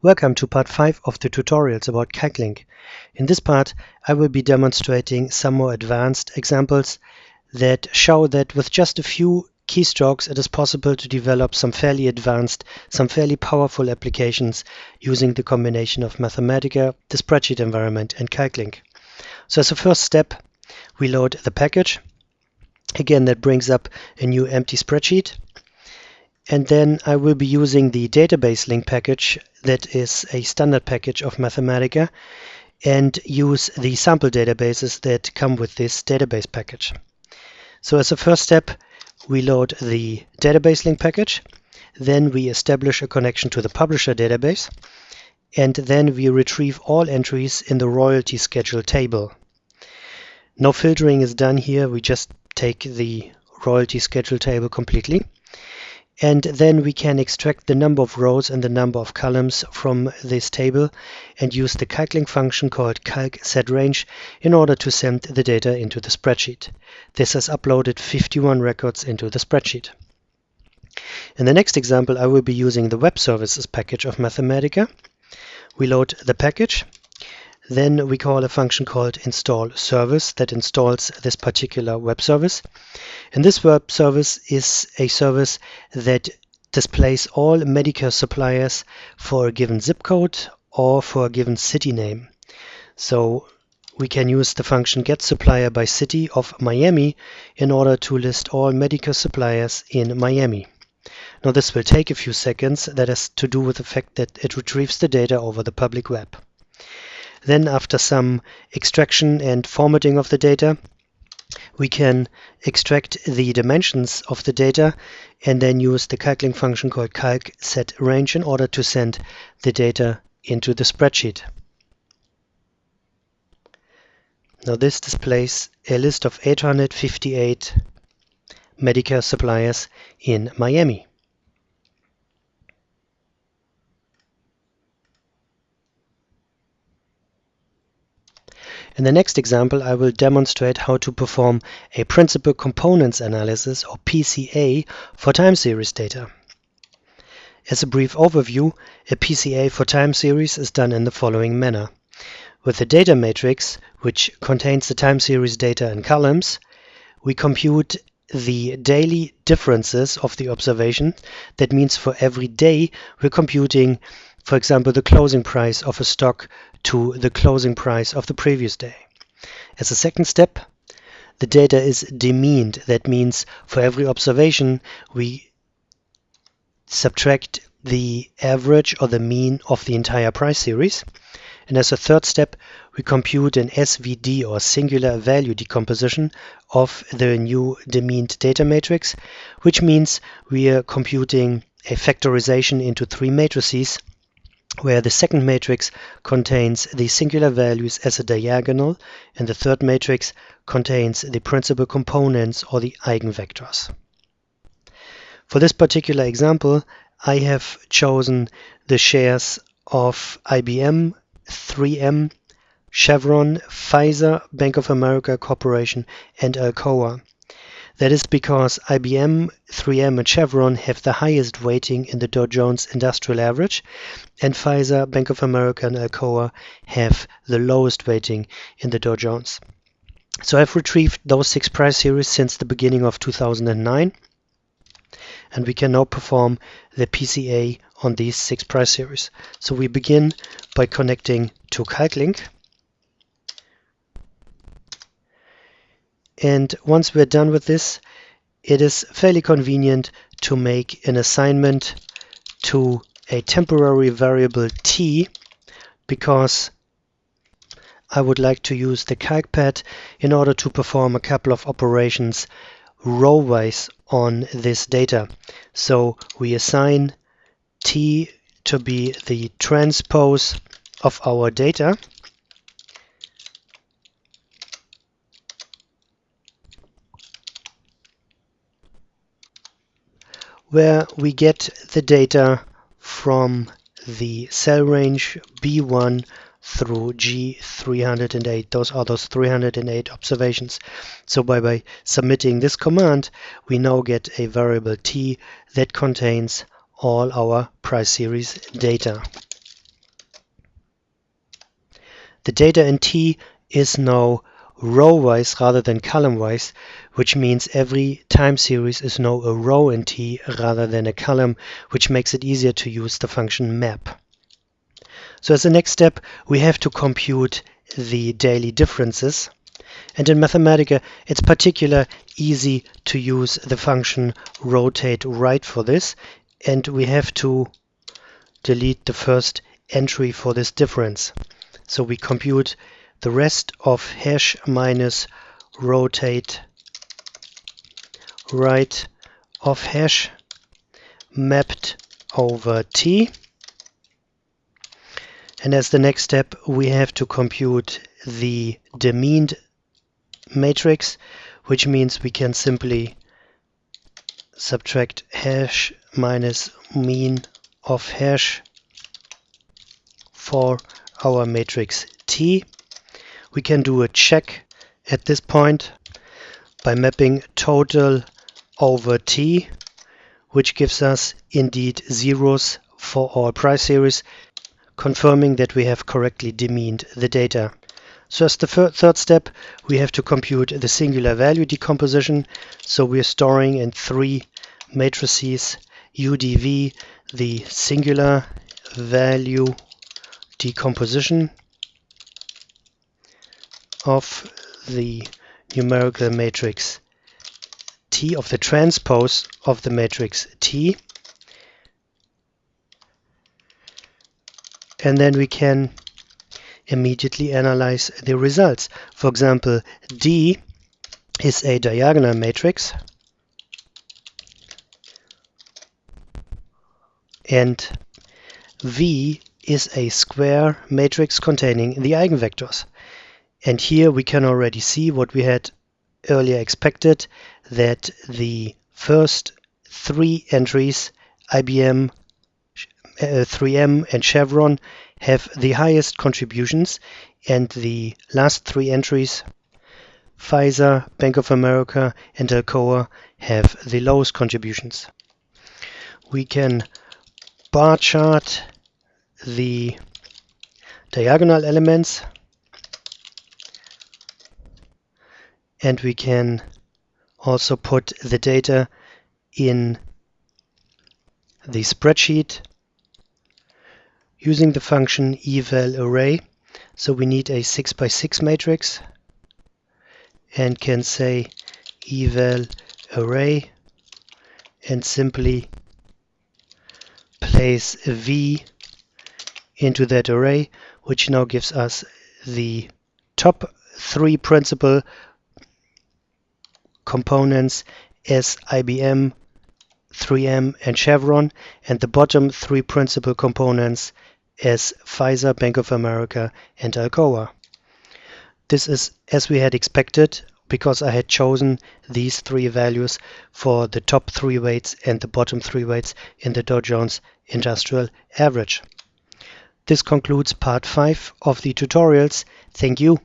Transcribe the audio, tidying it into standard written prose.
Welcome to part 5 of the tutorials about CalcLink. In this part, I will be demonstrating some more advanced examples that show that with just a few keystrokes, it is possible to develop some fairly advanced, some fairly powerful applications using the combination of Mathematica, the spreadsheet environment, and CalcLink. So as a first step, we load the package. Again, that brings up a new empty spreadsheet. And then I will be using the database link package that is a standard package of Mathematica and use the sample databases that come with this database package. So as a first step, we load the database link package. Then we establish a connection to the publisher database. And then we retrieve all entries in the royalty schedule table. No filtering is done here. We just take the royalty schedule table completely. And then we can extract the number of rows and the number of columns from this table and use the CalcLink function called calcSetRange in order to send the data into the spreadsheet. This has uploaded 51 records into the spreadsheet. In the next example, I will be using the webservices package of Mathematica. We load the package. Then we call a function called install service that installs this particular web service. And this web service is a service that displays all Medicare suppliers for a given zip code or for a given city name. So we can use the function getSupplier by city of Miami in order to list all Medicare suppliers in Miami. Now this will take a few seconds. That has to do with the fact that it retrieves the data over the public web. Then after some extraction and formatting of the data, we can extract the dimensions of the data and then use the CalcLink function called calcSetRange in order to send the data into the spreadsheet. Now this displays a list of 858 Medicare suppliers in Miami. In the next example, I will demonstrate how to perform a principal components analysis, or PCA, for time series data. As a brief overview, a PCA for time series is done in the following manner. With the data matrix, which contains the time series data in columns, we compute the daily differences of the observation. That means for every day, we're computing, for example, the closing price of a stock to the closing price of the previous day. As a second step, the data is demeaned. That means for every observation, we subtract the average or the mean of the entire price series. And as a third step, we compute an SVD or singular value decomposition of the new demeaned data matrix, which means we are computing a factorization into 3 matrices, where the second matrix contains the singular values as a diagonal and the third matrix contains the principal components or the eigenvectors. For this particular example, I have chosen the shares of IBM, 3M, Chevron, Pfizer, Bank of America Corporation, and Alcoa. That is because IBM, 3M, and Chevron have the highest weighting in the Dow Jones Industrial Average, and Pfizer, Bank of America, and Alcoa have the lowest weighting in the Dow Jones. So I've retrieved those 6 price series since the beginning of 2009, and we can now perform the PCA on these 6 price series. So we begin by connecting to CalcLink. And once we're done with this, it is fairly convenient to make an assignment to a temporary variable t, because I would like to use the calcpad in order to perform a couple of operations row-wise on this data. So we assign t to be the transpose of our data. Where we get the data from the cell range B1 through G308. Those are those 308 observations. So by submitting this command, we now get a variable t that contains all our price series data. The data in T is now row-wise rather than column-wise, which means every time series is now a row in T rather than a column, which makes it easier to use the function map. So as the next step, we have to compute the daily differences. And in Mathematica, it's particularly easy to use the function rotate right for this. And we have to delete the first entry for this difference. So we compute the rest of hash minus rotate right of hash mapped over T. And as the next step, we have to compute the demeaned matrix, which means we can simply subtract hash minus mean of hash for our matrix T. We can do a check at this point by mapping total over T, which gives us indeed zeros for all price series, confirming that we have correctly demeaned the data. So as the third step, we have to compute the singular value decomposition. So we're storing in 3 matrices UDV the singular value decomposition of the numerical matrix T, of the transpose of the matrix T. And then we can immediately analyze the results. For example, D is a diagonal matrix and V is a square matrix containing the eigenvectors. And here we can already see what we had earlier expected, that the first 3 entries, IBM, 3M and Chevron, have the highest contributions, and the last 3 entries, Pfizer, Bank of America and Alcoa, have the lowest contributions. We can bar chart the diagonal elements, and we can also put the data in the spreadsheet using the function eval array. So we need a 6 by 6 matrix and can say eval array and simply place a V into that array, which now gives us the top 3 principal components as IBM, 3M and Chevron, and the bottom 3 principal components as Pfizer, Bank of America and Alcoa. This is as we had expected, because I had chosen these 3 values for the top 3 weights and the bottom 3 weights in the Dow Jones Industrial Average. This concludes part 5 of the tutorials. Thank you.